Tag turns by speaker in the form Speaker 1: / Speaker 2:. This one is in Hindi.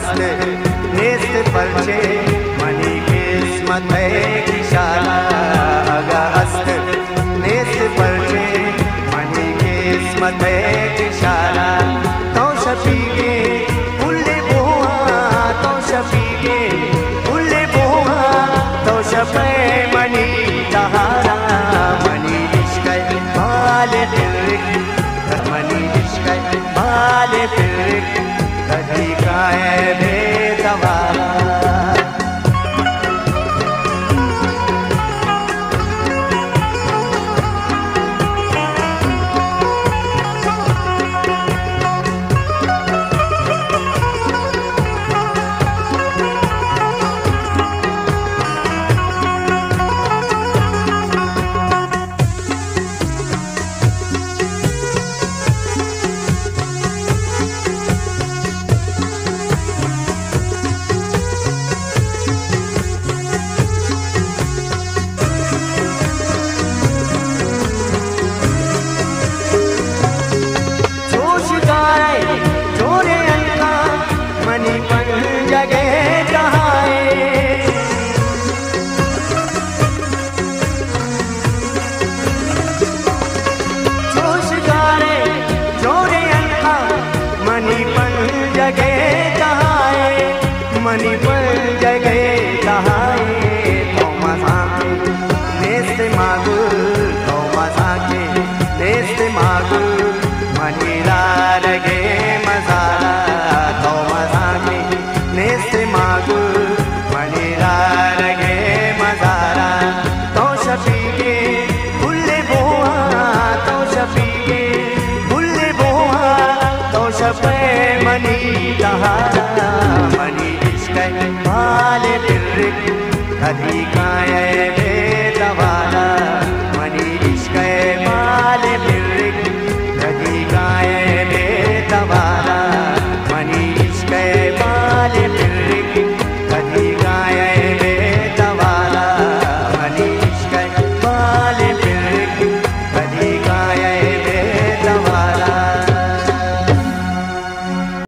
Speaker 1: अस्त नेस्त परचे मनी किस्मत इशारा अगा अस्त नेस्त परचे मनी किस्मत इशारा तो शफीके उल्ले बोआ तो शफीके उल्ले बोआ तो शफे मनी तहारा मनी इश्क माले तिरक मनी इश्क माले तिरक कभी काए बेतवारा मनी पर जगे कहाए तो मसाके नेस्त मागु तो मसाके नेस्त मागु मनी लागे मसाला तो मसाके नेस्त मागु मनी लागे मसाला तो शफीके बुल्ले बोआ तो शफीके बुल्ले बोआ तो शफे मनी तहारा मनी माले तिरक कभी काए